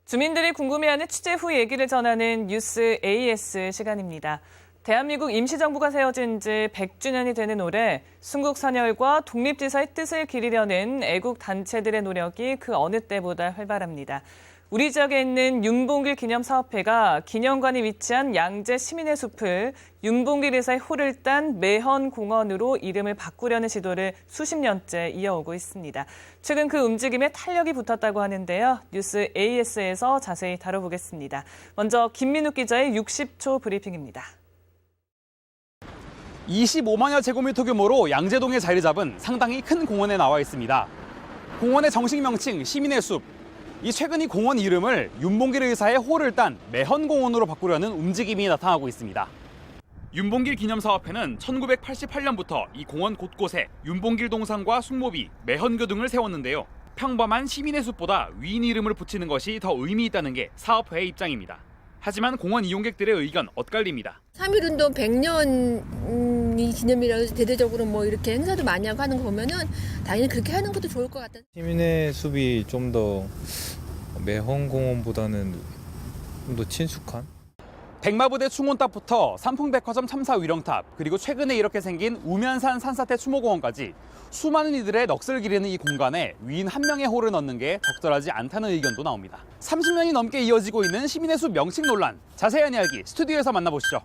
주민들이 궁금해하는 취재 후 얘기를 전하는 뉴스 AS 시간입니다. 대한민국 임시정부가 세워진 지 100주년이 되는 올해 순국 선열과 독립지사의 뜻을 기리려는 애국 단체들의 노력이 그 어느 때보다 활발합니다. 우리 지역에 있는 윤봉길 기념사업회가 기념관이 위치한 양재 시민의 숲을 윤봉길 의사의 호를 딴 매헌공원으로 이름을 바꾸려는 시도를 수십 년째 이어오고 있습니다. 최근 그 움직임에 탄력이 붙었다고 하는데요. 뉴스 AS에서 자세히 다뤄보겠습니다. 먼저 김민욱 기자의 60초 브리핑입니다. 25만여 제곱미터 규모로 양재동에 자리 잡은 상당히 큰 공원에 나와 있습니다. 공원의 정식 명칭 시민의 숲. 최근 이 공원 이름을 윤봉길 의사의 호를 딴 매헌공원으로 바꾸려는 움직임이 나타나고 있습니다. 윤봉길 기념사업회는 1988년부터 이 공원 곳곳에 윤봉길 동상과 숭모비, 매헌교 등을 세웠는데요. 평범한 시민의 숲보다 위인 이름을 붙이는 것이 더 의미 있다는 게 사업회의 입장입니다. 하지만 공원 이용객들의 의견 엇갈립니다. 3.1운동 100년이 기념이라고 해서 대대적으로 뭐 이렇게 행사도 많이 하고 하는 거 보면은 당연히 그렇게 하는 것도 좋을 것 같다. 시민의 숲이 좀 더 매헌공원보다는 좀 더 친숙한? 백마부대 충원탑부터 삼풍백화점 참사 위령탑, 그리고 최근에 이렇게 생긴 우면산 산사태 추모공원까지 수많은 이들의 넋을 기리는 이 공간에 위인 한 명의 호를 넣는 게 적절하지 않다는 의견도 나옵니다. 30년이 넘게 이어지고 있는 시민의 숲 명칭 논란, 자세한 이야기 스튜디오에서 만나보시죠.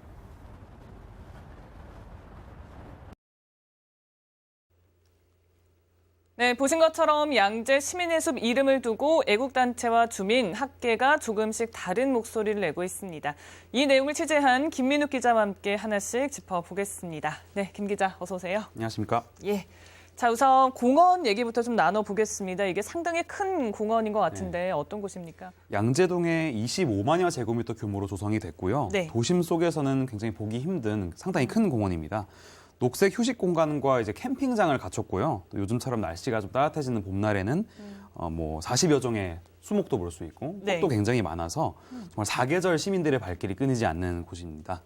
네, 보신 것처럼 양재 시민의 숲 이름을 두고 애국단체와 주민, 학계가 조금씩 다른 목소리를 내고 있습니다. 이 내용을 취재한 김민욱 기자와 함께 하나씩 짚어보겠습니다. 네, 김 기자 어서 오세요. 안녕하십니까? 예. 자, 우선 공원 얘기부터 좀 나눠보겠습니다. 이게 상당히 큰 공원인 것 같은데 어떤 곳입니까? 양재동에 25만여 제곱미터 규모로 조성이 됐고요. 네. 도심 속에서는 굉장히 보기 힘든 상당히 큰 공원입니다. 녹색 휴식 공간과 이제 캠핑장을 갖췄고요. 또 요즘처럼 날씨가 좀 따뜻해지는 봄날에는 뭐 40여 종의 수목도 볼 수 있고 꽃도 네. 굉장히 많아서 정말 사계절 시민들의 발길이 끊이지 않는 곳입니다.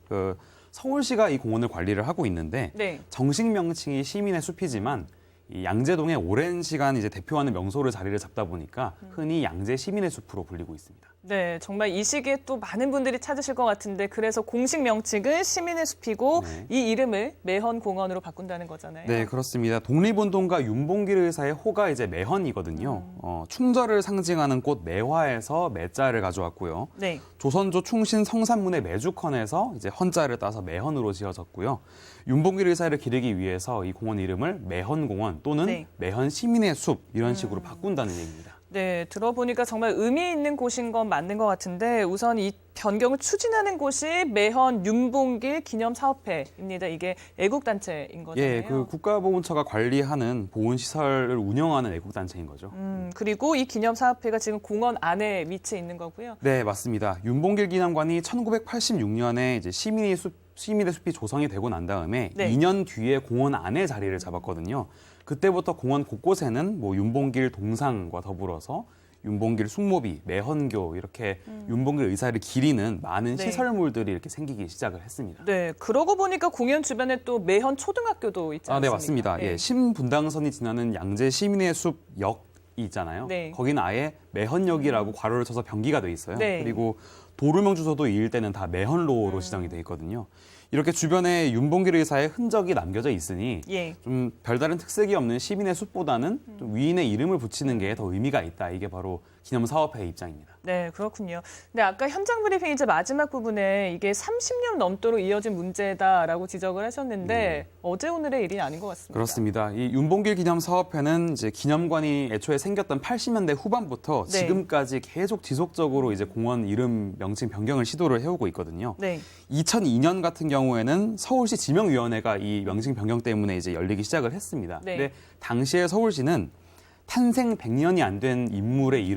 서울시가 이 공원을 관리를 하고 있는데 네. 정식 명칭이 시민의 숲이지만 이 양재동에 오랜 시간 이제 대표하는 명소로 자리를 잡다 보니까 흔히 양재 시민의 숲으로 불리고 있습니다. 네, 정말 이 시기에 또 많은 분들이 찾으실 것 같은데 그래서 공식 명칭은 시민의 숲이고 이 이름을 매헌공원으로 바꾼다는 거잖아요. 네, 그렇습니다. 독립운동가 윤봉길 의사의 호가 이제 매헌이거든요. 충절을 상징하는 꽃 매화에서 매자를 가져왔고요. 네. 조선조 충신 성산문의 매주컨에서 이제 헌자를 따서 매헌으로 지어졌고요. 윤봉길 의사를 기리기 위해서 이 공원 이름을 매헌공원 또는 네. 매헌 시민의 숲 이런 식으로 바꾼다는 얘기입니다. 네, 들어보니까 정말 의미 있는 곳인 건 맞는 것 같은데 우선 이 변경을 추진하는 곳이 매헌 윤봉길 기념사업회입니다. 이게 애국단체인 거잖아요. 예, 그 국가보훈처가 관리하는 보훈시설을 운영하는 애국단체인 거죠. 그리고 이 기념사업회가 지금 공원 안에 위치해 있는 거고요. 네, 맞습니다. 윤봉길 기념관이 1986년에 이제 시민의 숲이 조성이 되고 난 다음에 네. 2년 뒤에 공원 안에 자리를 잡았거든요. 그때부터 공원 곳곳에는 뭐 윤봉길 동상과 더불어서 윤봉길 숭모비, 매헌교 이렇게 윤봉길 의사를 기리는 많은 네. 시설물들이 이렇게 생기기 시작을 했습니다. 네, 그러고 보니까 공연 주변에 또 매헌 초등학교도 있지 않습니까? 네, 맞습니다. 네. 예, 신분당선이 지나는 양재 시민의 숲 역이 있잖아요. 네. 거기는 아예 매헌역이라고 괄호를 쳐서 병기가 돼 있어요. 네. 그리고 도로명 주소도 이 일대는 다 매헌로로 지정이 돼 있거든요. 이렇게 주변에 윤봉길 의사의 흔적이 남겨져 있으니 예. 좀 별다른 특색이 없는 시민의 숲보다는 좀 위인의 이름을 붙이는 게 더 의미가 있다. 이게 바로 기념사업회의 입장입니다. 네, 그렇군요. 근데 아까 현장 브리핑 이제 마지막 부분에 이게 30년 넘도록 이어진 문제다라고 지적을 하셨는데 어제 오늘의 일이 아닌 것 같습니다. 그렇습니다. 이 윤봉길 기념사업회는 이제 기념관이 애초에 생겼던 80년대 후반부터 네. 지금까지 계속 지속적으로 이제 공원 이름 명칭 변경을 시도를 해오고 있거든요. 네. 2002년 같은 경우에는 서울시 지명위원회가 이 명칭 변경 때문에 이제 열리기 시작을 했습니다. 네. 근데 당시에 서울시는 탄생 100년이 안 된 인물의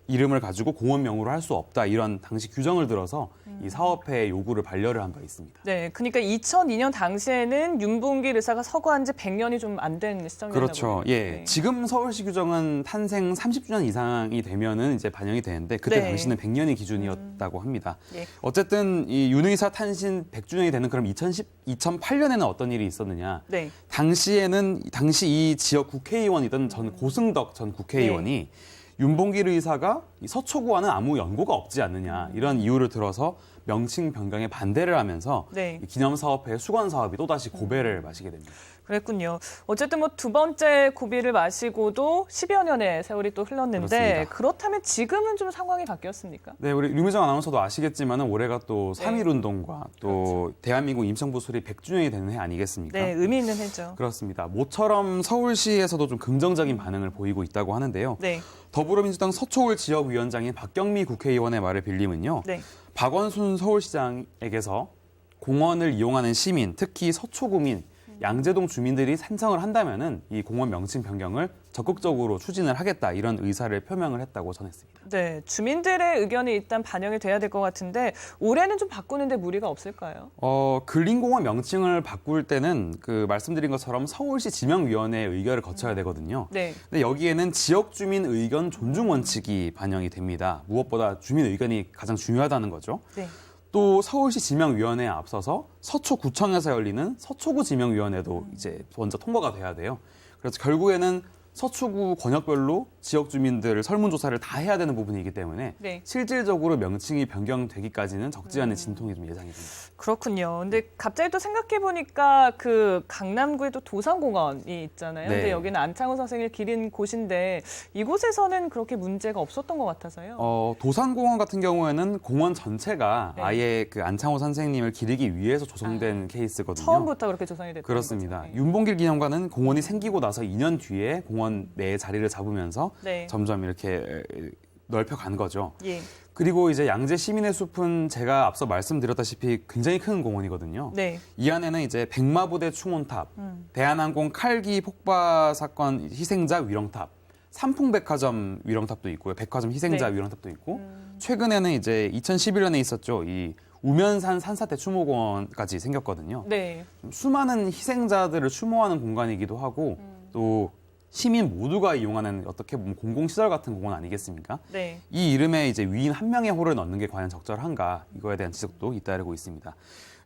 이름을 가지고 공원명으로 할 수 없다 이런 당시 규정을 들어서 이 사업회의 요구를 반려를 한 바 있습니다. 네, 그러니까 2002년 당시에는 윤봉길 의사가 서거한 지 100년이 좀 안 된 시점이었나 그렇죠. 보네요. 예, 네. 지금 서울시 규정은 탄생 30주년 이상이 되면은 이제 반영이 되는데 그때 네. 당시는 100년이 기준이었다고 합니다. 예. 어쨌든 이 윤 의사 탄신 100주년이 되는 그럼 2008년에는 어떤 일이 있었느냐? 네. 당시 이 지역 국회의원이던 전 고승덕 전 국회의원이 윤봉길 의사가 이 서초구와는 아무 연고가 없지 않느냐 이런 이유를 들어서 명칭 변경에 반대를 하면서 네. 이 기념사업회 수건 사업이 또다시 고배를 마시게 됩니다. 그랬군요. 어쨌든 뭐 두 번째 고비를 마시고도 10여 년의 세월이 또 흘렀는데 그렇습니다. 그렇다면 지금은 좀 상황이 바뀌었습니까? 네, 우리 류미정 아나운서도 아시겠지만 올해가 또 네. 3.1운동과 또 대한민국 임시정부 수립 100주년이 되는 해 아니겠습니까? 네, 의미 있는 해죠. 그렇습니다. 모처럼 서울시에서도 좀 긍정적인 반응을 보이고 있다고 하는데요. 네, 더불어민주당 서초울 지역위원장인 박경미 국회의원의 말을 빌리면요. 네. 박원순 서울시장에게서 공원을 이용하는 시민, 특히 서초구민, 양재동 주민들이 찬성을 한다면은 이 공원 명칭 변경을 적극적으로 추진을 하겠다 이런 의사를 표명을 했다고 전했습니다. 네, 주민들의 의견이 일단 반영이 돼야 될 것 같은데 올해는 좀 바꾸는데 무리가 없을까요? 근린공원 명칭을 바꿀 때는 그 말씀드린 것처럼 서울시 지명위원회의 의결을 거쳐야 되거든요. 네, 근데 여기에는 지역 주민 의견 존중 원칙이 반영이 됩니다. 무엇보다 주민 의견이 가장 중요하다는 거죠. 네. 또 서울시 지명위원회에 앞서서 서초구청에서 열리는 서초구 지명위원회도 이제 먼저 통과가 돼야 돼요. 그래서 결국에는 서초구 권역별로 지역 주민들 설문조사를 다 해야 되는 부분이기 때문에 네. 실질적으로 명칭이 변경되기까지는 적지 않은 진통이 좀 예상이 됩니다. 그렇군요. 근데 갑자기 또 생각해 보니까 그 강남구에 또 도산공원이 있잖아요. 네. 근데 여기는 안창호 선생을 기린 곳인데 이곳에서는 그렇게 문제가 없었던 것 같아서요. 도산공원 같은 경우에는 공원 전체가 네. 아예 그 안창호 선생님을 기리기 위해서 조성된 케이스거든요. 처음부터 그렇게 조성이 됐던 그렇습니다. 거죠. 네. 윤봉길 기념관은 공원이 생기고 나서 2년 뒤에 공원 내에 자리를 잡으면서 네. 점점 이렇게 넓혀간 거죠. 예. 그리고 이제 양재 시민의 숲은 제가 앞서 말씀드렸다시피 굉장히 큰 공원이거든요. 네. 이 안에는 이제 백마부대 충원탑, 대한항공 칼기 폭파 사건 희생자 위령탑, 삼풍백화점 위령탑도 있고요. 백화점 희생자 네. 위령탑도 있고 최근에는 이제 2011년에 있었죠. 이 우면산 산사태 추모공원까지 생겼거든요. 네. 수많은 희생자들을 추모하는 공간이기도 하고 또 시민 모두가 이용하는 어떻게 보면 공공시설 같은 공원 아니겠습니까? 네. 이 이름에 이제 위인 한 명의 호를 넣는 게 과연 적절한가 이거에 대한 지적도 잇따르고 있습니다.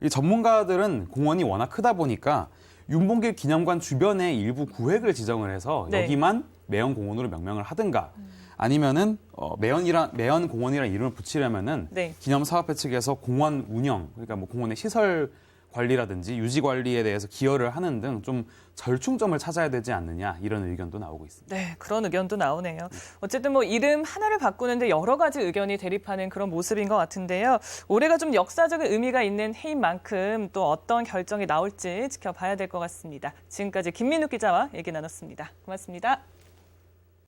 이 전문가들은 공원이 워낙 크다 보니까 윤봉길 기념관 주변에 일부 구획을 지정을 해서 네. 여기만 매연공원으로 명명을 하든가 아니면은 매연 공원이라는 이름을 붙이려면은 네. 기념사업회 측에서 공원 운영 그러니까 뭐 공원의 시설 관리라든지 유지 관리에 대해서 기여를 하는 등 좀 절충점을 찾아야 되지 않느냐 이런 의견도 나오고 있습니다. 네, 그런 의견도 나오네요. 어쨌든 뭐 이름 하나를 바꾸는데 여러 가지 의견이 대립하는 그런 모습인 것 같은데요. 올해가 좀 역사적인 의미가 있는 해인 만큼 또 어떤 결정이 나올지 지켜봐야 될 것 같습니다. 지금까지 김민욱 기자와 얘기 나눴습니다. 고맙습니다.